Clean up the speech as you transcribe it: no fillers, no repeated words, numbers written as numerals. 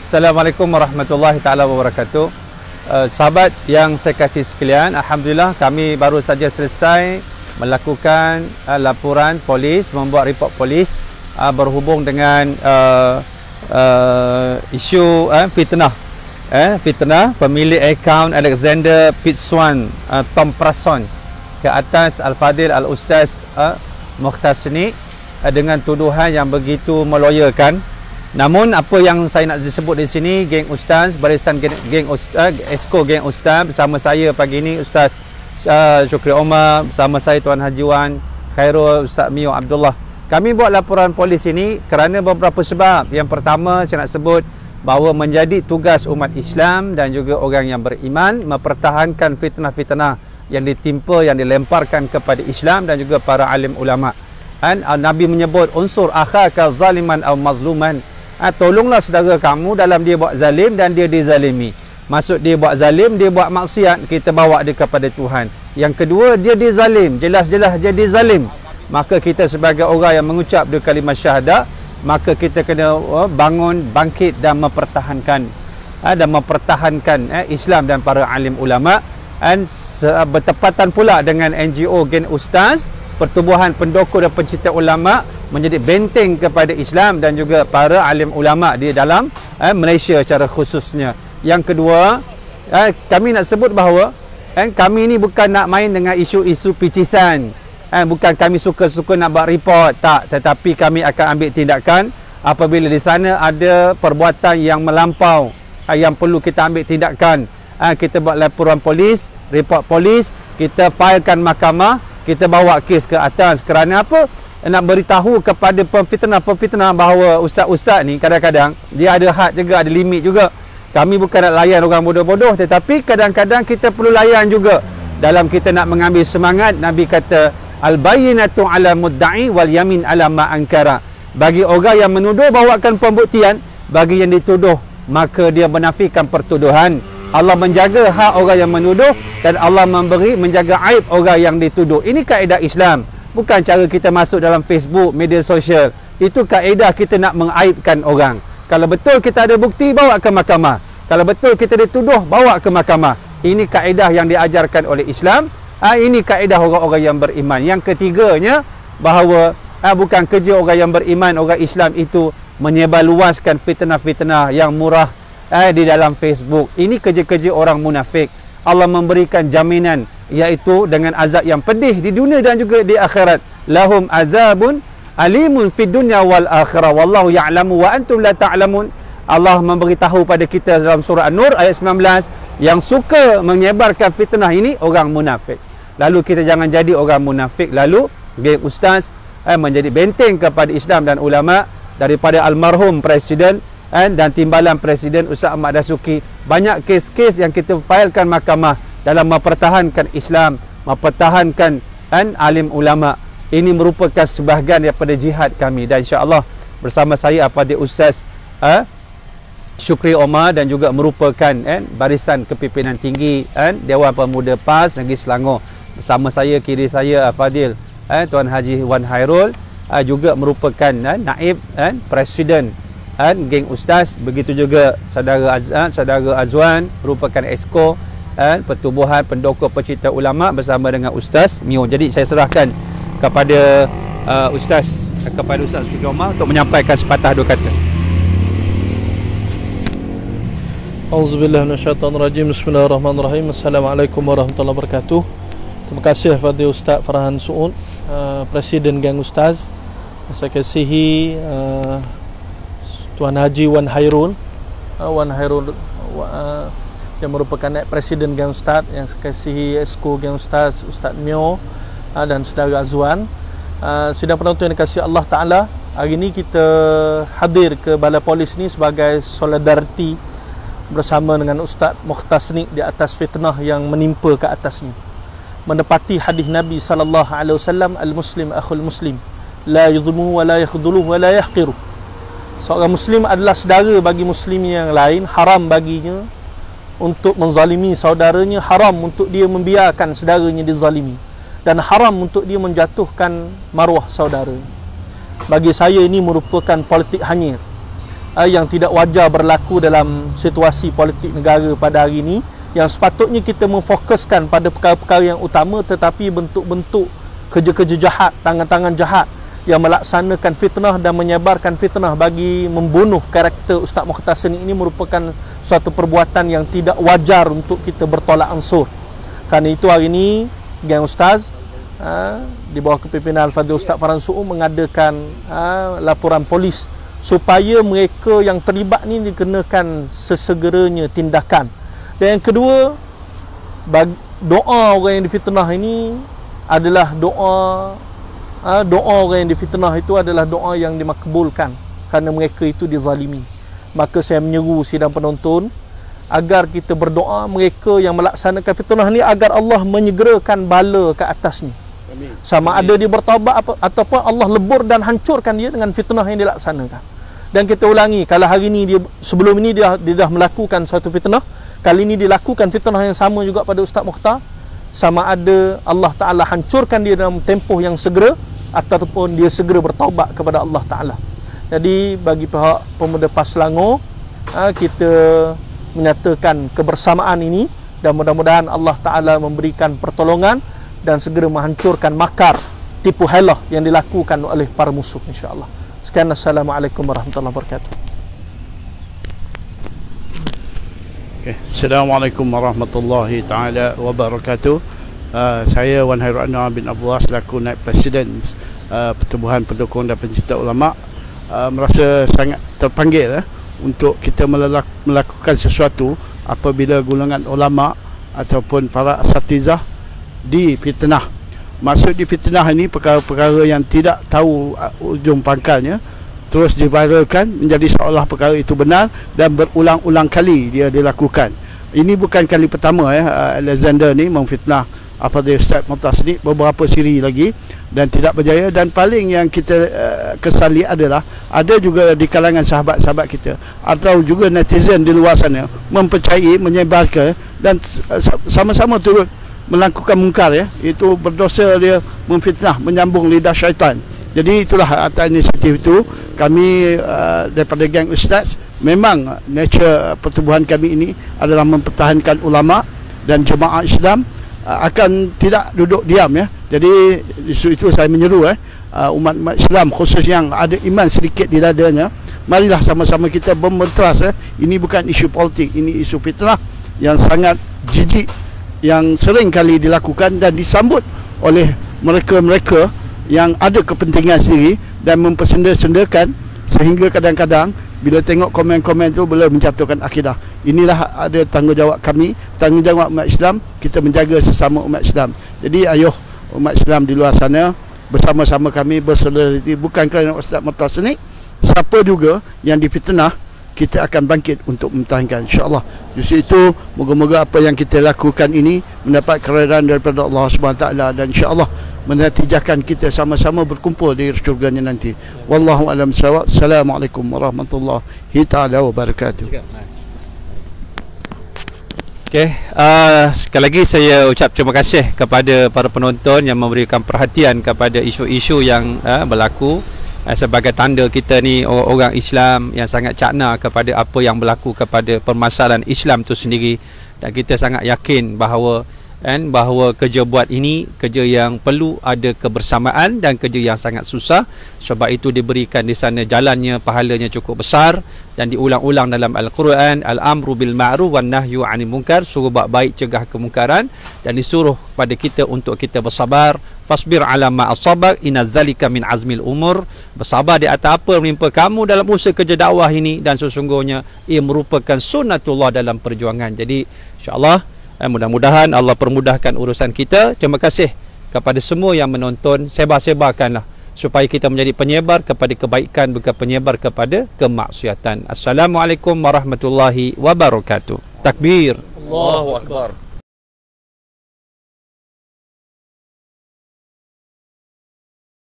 Assalamualaikum warahmatullahi taala wabarakatuh. Sahabat yang saya kasih sekalian, alhamdulillah kami baru saja selesai melakukan laporan polis, membuat report polis berhubung dengan isu fitnah pemilik akaun Alexander Pitsuan Tom Prason ke atas Al-Fadil Al-Ustaz Mukhtasni dengan tuduhan yang begitu meloyakan. Namun apa yang saya nak disebut di sini, geng ustaz, barisan geng ustaz, esko geng ustaz bersama saya pagi ini Ustaz Syukri Omar, bersama saya Tuan Haji Wan Khairul, Ustaz Mio Abdullah. Kami buat laporan polis ini kerana beberapa sebab. Yang pertama saya nak sebut bahawa menjadi tugas umat Islam dan juga orang yang beriman mempertahankan fitnah-fitnah yang ditimpa, yang dilemparkan kepada Islam dan juga para alim ulama. Nabi menyebut unsur akhaka zaliman atau mazluman. Tolonglah saudara kamu dalam dia buat zalim dan dia dizalimi. Maksud dia buat zalim, dia buat maksiat, kita bawa dia kepada Tuhan. Yang kedua, dia dizalim, jelas-jelas dia dizalim. Maka kita sebagai orang yang mengucap dua kalimah syahadah, maka kita kena bangun, bangkit dan mempertahankan Islam dan para alim ulama. Dan bertepatan pula dengan NGO Gen Ustaz, Pertubuhan Pendokor dan Pencinta Ulama, menjadi benteng kepada Islam dan juga para alim ulama di dalam Malaysia secara khususnya. Yang kedua, kami nak sebut bahawa kami ni bukan nak main dengan isu-isu picisan. Bukan kami suka-suka nak buat report, tak. Tetapi kami akan ambil tindakan apabila di sana ada perbuatan yang melampau, yang perlu kita ambil tindakan. Kita buat laporan polis, report polis, kita filekan mahkamah, kita bawa kes ke atas. Kerana apa? Nak beritahu kepada pemfitnah bahawa ustaz-ustaz ni kadang-kadang dia ada had juga, ada limit juga. Kami bukan nak layan orang bodoh-bodoh, tetapi kadang-kadang kita perlu layan juga. Dalam kita nak mengambil semangat, Nabi kata al-bayyinatu ala mudda'i wal yamin ala ma ankara. Bagi orang yang menuduh bawakan pembuktian, bagi yang dituduh maka dia menafikan pertuduhan. Allah menjaga hak orang yang menuduh dan Allah menjaga aib orang yang dituduh. Ini kaedah Islam. Bukan cara kita masuk dalam Facebook, media sosial. Itu kaedah kita nak mengaibkan orang. Kalau betul kita ada bukti, bawa ke mahkamah. Kalau betul kita dituduh, bawa ke mahkamah. Ini kaedah yang diajarkan oleh Islam. Ini kaedah orang-orang yang beriman. Yang ketiganya, bahawa bukan kerja orang yang beriman, orang Islam itu menyebarluaskan fitnah-fitnah yang murah di dalam Facebook. Ini kerja-kerja orang munafik. Allah memberikan jaminan, iaitu dengan azab yang pedih di dunia dan juga di akhirat. Lahum azabun alimun fid dunya wal akhirah wallahu ya'lamu wa antum la ta'lamun. Allah memberitahu pada kita dalam surah An-Nur ayat 19, yang suka menyebarkan fitnah ini orang munafik. Lalu kita jangan jadi orang munafik. Lalu geng ustaz menjadi benteng kepada Islam dan ulama. Daripada almarhum Presiden dan timbalan Presiden Ustaz Ahmad Dasuki, banyak kes-kes yang kita filekan mahkamah dalam mempertahankan Islam, mempertahankan alim ulama. Ini merupakan sebahagian daripada jihad kami. Dan insya-Allah bersama saya Al-Fadil Ustaz Syukri Omar dan juga merupakan barisan kepimpinan tinggi Dewan Pemuda PAS Negeri Selangor. Bersama saya, kiri saya Al-Fadil Tuan Haji Wan Khairul, juga merupakan naib Presiden geng ustaz. Begitu juga saudara Azwan, merupakan esko Pertubuhan Pendokor Pencinta Ulama bersama dengan Ustaz Mio. Jadi saya serahkan kepada Ustaz Syukri Omar untuk menyampaikan sepatah dua kata. Auzubillahi minasyaitonirrajim. Bismillahirrahmanirrahim. Assalamualaikum warahmatullahi wabarakatuh. Terima kasih kepada Ustaz Farhan Suud, Presiden Geng Ustaz. Saya kasihi Tuan Haji Wan Khairul, yang merupakan Presiden Geng Ustaz, yang saya kasihi Esko Geng Ustaz Mio dan saudara Azwan. Sidang penonton yang dikasihi Allah Ta'ala, hari ini kita hadir ke Balai Polis ni sebagai solidariti bersama dengan Ustaz Mukhtasni di atas fitnah yang menimpa ke atasnya. Mendapati hadis Nabi SAW, al-muslim akhul muslim, la yuzlimuhu wa la yakhdhuluhu wa la yahqiruh. Seorang muslim adalah saudara bagi muslim yang lain. Haram baginya untuk menzalimi saudaranya, haram untuk dia membiarkan saudaranya dizalimi, dan haram untuk dia menjatuhkan maruah saudara. Bagi saya ini merupakan politik hanyir. yang tidak wajar berlaku dalam situasi politik negara pada hari ini, yang sepatutnya kita memfokuskan pada perkara-perkara yang utama, tetapi bentuk-bentuk kerja-kerja jahat, tangan-tangan jahat yang melaksanakan fitnah dan menyebarkan fitnah bagi membunuh karakter Ustaz Mokhtar Senik ini merupakan suatu perbuatan yang tidak wajar untuk kita bertolak ansur. Kerana itu hari ini Geng Ustaz di bawah kepimpinan Al-Fadhil Ustaz Farhan Su'um mengadakan laporan polis supaya mereka yang terlibat ni dikenakan sesegeranya tindakan. Dan yang kedua, doa orang yang difitnah ini adalah doa orang yang difitnah itu adalah doa yang dimakbulkan kerana mereka itu dizalimi. Maka saya menyeru sidang penonton agar kita berdoa mereka yang melaksanakan fitnah ni agar Allah menyegerakan bala ke atasnya. Sama ada dia bertaubat ataupun Allah lebur dan hancurkan dia dengan fitnah yang dilaksanakan. Dan kita ulangi, kalau hari ini sebelum ini dia dah melakukan suatu fitnah, kali ini dilakukan fitnah yang sama juga pada Ustaz Mokhtar, sama ada Allah Ta'ala hancurkan dia dalam tempoh yang segera ataupun dia segera bertaubat kepada Allah Ta'ala. Jadi bagi pihak Pemuda PAS Selangor, kita menyatakan kebersamaan ini dan mudah-mudahan Allah Ta'ala memberikan pertolongan dan segera menghancurkan makar tipu helah yang dilakukan oleh para musuh, insya-Allah. Sekian, assalamualaikum warahmatullahi wabarakatuh. Assalamualaikum warahmatullahi taala wabarakatuh. Saya Wan Hairul Anwar bin Abdullah selaku Naib Presiden Pertubuhan Pendukung dan Pencinta Ulama merasa sangat terpanggil untuk kita melakukan sesuatu apabila golongan ulama ataupun para asatizah difitnah. Maksud difitnah ini perkara-perkara yang tidak tahu ujung pangkalnya terus diviralkan menjadi seolah perkara itu benar dan berulang-ulang kali dia dilakukan. Ini bukan kali pertama Alexander ni memfitnah Al-Fadhil Ustaz Mokhtar Senik, beberapa siri lagi dan tidak berjaya. Dan paling yang kita kesali adalah ada juga di kalangan sahabat-sahabat kita atau juga netizen di luar sana mempercayai, menyebarkan dan sama-sama turut melakukan mungkar, itu berdosa dia memfitnah, menyambung lidah syaitan. Jadi itulah atas inisiatif itu kami daripada Geng Ustaz, memang nature pertubuhan kami ini adalah mempertahankan ulama dan jemaah Islam akan tidak duduk diam, Jadi isu itu saya menyeru umat Islam khusus yang ada iman sedikit di dadanya, marilah sama-sama kita bermentras. Ini bukan isu politik, ini isu fitnah yang sangat jijik yang sering kali dilakukan dan disambut oleh mereka-mereka yang ada kepentingan sendiri dan mempersenda-sendakan sehingga kadang-kadang bila tengok komen-komen itu boleh menjatuhkan akidah. Inilah ada tanggungjawab kami, tanggungjawab umat Islam, kita menjaga sesama umat Islam. Jadi ayuh umat Islam di luar sana bersama-sama kami bersolidariti, bukan kerana Ustaz Mokhtar Senik, siapa juga yang difitnah kita akan bangkit untuk mempertahankan, insya-Allah. Justru itu moga-moga apa yang kita lakukan ini mendapat keredaan daripada Allah Subhanahu taala dan insya-Allah menatijahkan kita sama-sama berkumpul di syurganya nanti. Wallahu a'lam bissawab. Assalamualaikum warahmatullahi taala wabarakatuh. Sekali lagi saya ucap terima kasih kepada para penonton yang memberikan perhatian kepada isu-isu yang berlaku. Sebagai tanda kita ni orang Islam yang sangat cakna kepada apa yang berlaku kepada permasalahan Islam itu sendiri, dan kita sangat yakin bahawa kerja buat ini kerja yang perlu ada kebersamaan dan kerja yang sangat susah. Sebab itu diberikan di sana jalannya, pahalanya cukup besar dan diulang-ulang dalam Al-Quran, al-amru bil ma'ruf wan nahyu 'anil munkar, suruh buat baik, cegah kemungkaran, dan disuruh pada kita untuk kita bersabar. Fasbir ala ma asabak inna dzalika min azmil umur, bersabar di atas apa yang menimpa kamu dalam usaha kerja dakwah ini, dan sesungguhnya ia merupakan sunnatullah dalam perjuangan. Jadi insya-Allah mudah-mudahan Allah permudahkan urusan kita. Terima kasih kepada semua yang menonton. Sebar-sebarkanlah supaya kita menjadi penyebar kepada kebaikan, bukan penyebar kepada kemaksiatan. Assalamualaikum warahmatullahi wabarakatuh. Takbir. Allahu akbar.